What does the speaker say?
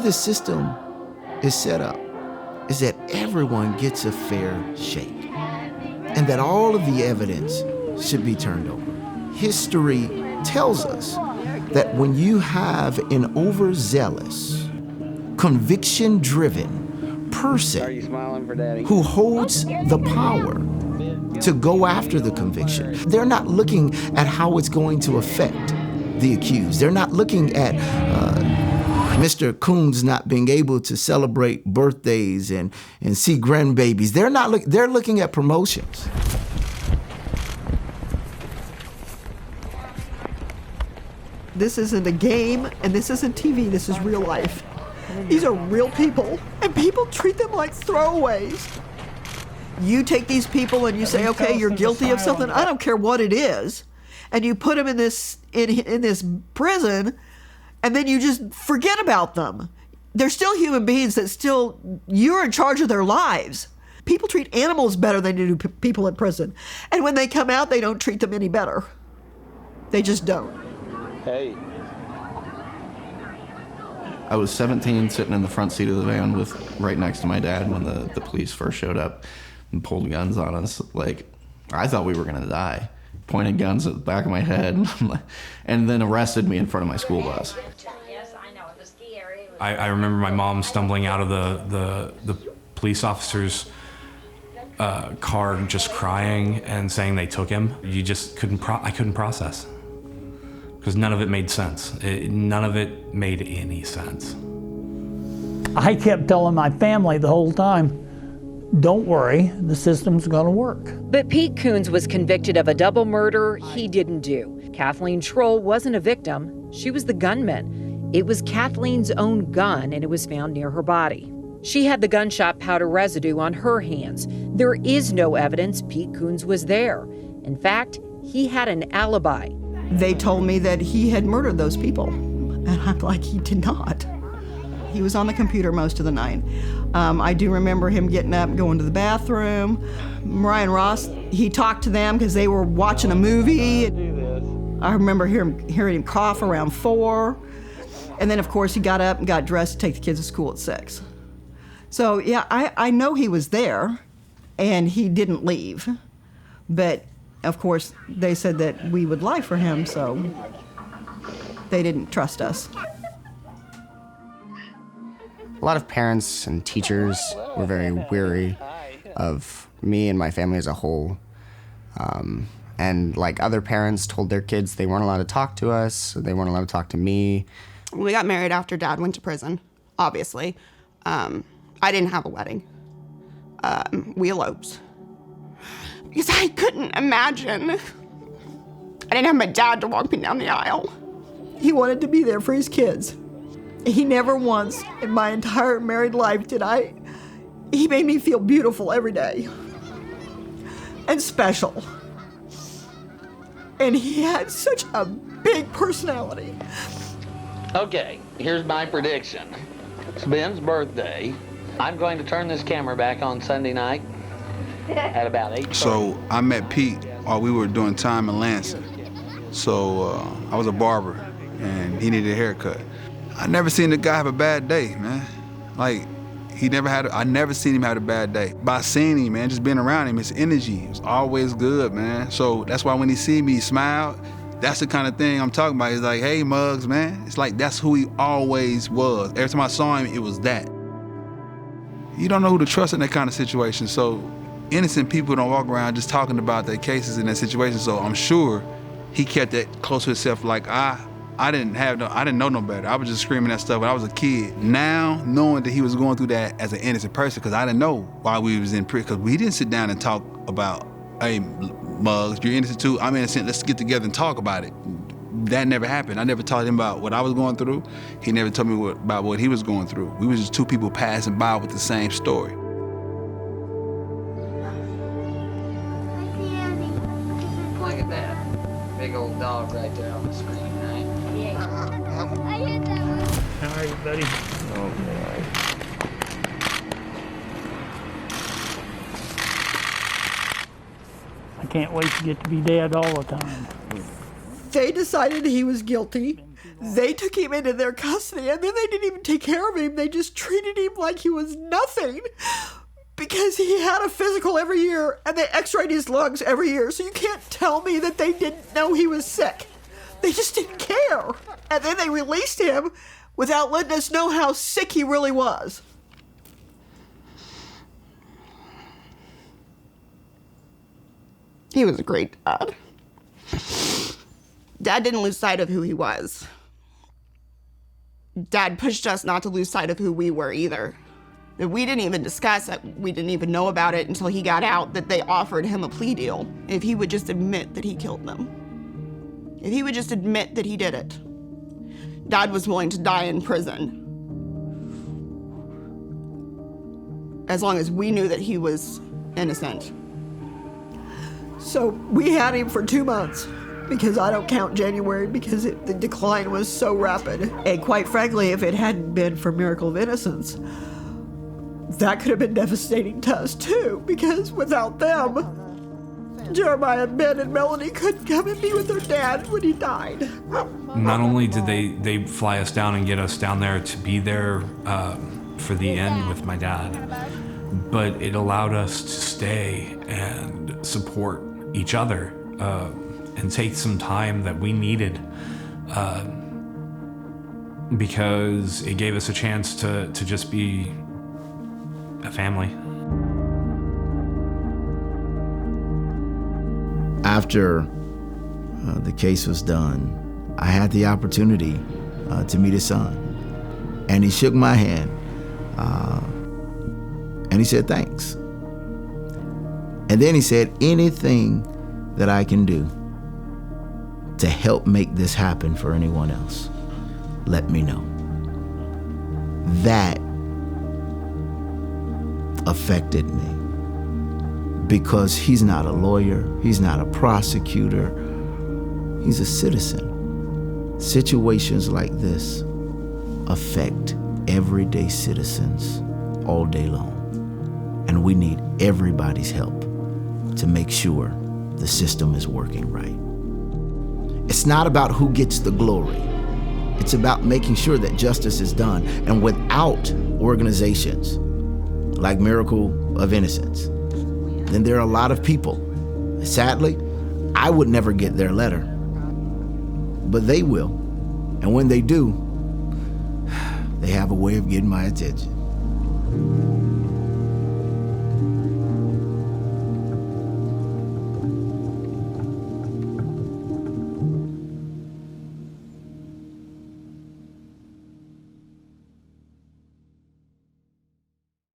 the system is set up is that everyone gets a fair shake and that all of the evidence should be turned over. History tells us that when you have an overzealous, conviction-driven person who holds the power to go after the conviction, they're not looking at how it's going to affect the accused. They're not looking at Mr. Coones not being able to celebrate birthdays and see grandbabies. They're looking at promotions. This isn't a game, and this isn't TV, this is real life. These are real people, and people treat them like throwaways. You take these people and you say, okay, you're guilty of something, I don't care what it is, and you put them in this prison, and then you just forget about them. They're still human beings you're in charge of their lives. People treat animals better than they do people in prison. And when they come out, they don't treat them any better. They just don't. Hey. I was 17, sitting in the front seat of the van right next to my dad when the police first showed up and pulled guns on us. Like, I thought we were gonna die. Pointed guns at the back of my head, and then arrested me in front of my school bus. I remember my mom stumbling out of the police officer's car, just crying and saying they took him. You just I couldn't process. Because none of it made sense. None of it made any sense. I kept telling my family the whole time, don't worry, the system's gonna work. But Pete Coones was convicted of a double murder he didn't do. Kathleen Schroll wasn't a victim, she was the gunman. It was Kathleen's own gun, and it was found near her body. She had the gunshot powder residue on her hands. There is no evidence Pete Coones was there. In fact, he had an alibi. They told me that he had murdered those people. And I'm like, he did not. He was on the computer most of the night. I do remember him getting up and going to the bathroom. Mariah and Ross, he talked to them because they were watching a movie. I remember hearing him cough around 4. And then, of course, he got up and got dressed to take the kids to school at 6. So, yeah, I know he was there, and he didn't leave. But of course, they said that we would lie for him, so they didn't trust us. A lot of parents and teachers were very weary of me and my family as a whole. And like other parents told their kids they weren't allowed to talk to us, they weren't allowed to talk to me. We got married after Dad went to prison, obviously. I didn't have a wedding. We eloped. Because I couldn't imagine. I didn't have my dad to walk me down the aisle. He wanted to be there for his kids. He never once in my entire married life he made me feel beautiful every day. And special. And he had such a big personality. Okay, here's my prediction. It's Ben's birthday. I'm going to turn this camera back on Sunday night at about 8:30. So I met Pete while we were doing time in Lansing. So I was a barber and he needed a haircut. I never seen the guy have a bad day, man. Like, I never seen him have a bad day. By seeing him, man, just being around him, his energy was always good, man. So that's why when he see me, he smiled. That's the kind of thing I'm talking about. He's like, hey, Muggs, man. It's like, that's who he always was. Every time I saw him, it was that. You don't know who to trust in that kind of situation. So innocent people don't walk around just talking about their cases in that situation. So I'm sure he kept that close to himself. Like I didn't know no better. I was just screaming that stuff when I was a kid. Now, knowing that he was going through that as an innocent person, because I didn't know why we was in prison, because we didn't sit down and talk about, hey, Muggs, you're innocent too, I'm innocent, let's get together and talk about it. That never happened. I never told him about what I was going through. He never told me about what he was going through. We was just two people passing by with the same story. Look at that. Big old dog right there on the screen, right? I hit that one. How are you, buddy? I can't wait to get to be dead all the time. They decided he was guilty. They took him into their custody, and then they didn't even take care of him. They just treated him like he was nothing because he had a physical every year, and they x-rayed his lungs every year. So you can't tell me that they didn't know he was sick. They just didn't care. And then they released him without letting us know how sick he really was. He was a great dad. Dad didn't lose sight of who he was. Dad pushed us not to lose sight of who we were either. We didn't even discuss it. We didn't even know about it until he got out that they offered him a plea deal if he would just admit that he killed them. If he would just admit that he did it. Dad was willing to die in prison as long as we knew that he was innocent. So we had him for 2 months because I don't count January because the decline was so rapid. And quite frankly, if it hadn't been for Miracle of Innocence, that could have been devastating to us too, because without them, Jeremiah, Ben, and Melanie couldn't come and be with their dad when he died. Not only did they fly us down and get us down there to be there for the end with my dad, but it allowed us to stay and support each other and take some time that we needed because it gave us a chance to just be a family. After the case was done, I had the opportunity to meet his son. And he shook my hand and he said, thanks. And then he said, anything that I can do to help make this happen for anyone else, let me know. That affected me because he's not a lawyer, he's not a prosecutor, he's a citizen. Situations like this affect everyday citizens all day long. And we need everybody's help to make sure the system is working right. It's not about who gets the glory. It's about making sure that justice is done. And without organizations like Miracle of Innocence, then there are a lot of people. Sadly, I would never get their letter, but they will. And when they do, they have a way of getting my attention.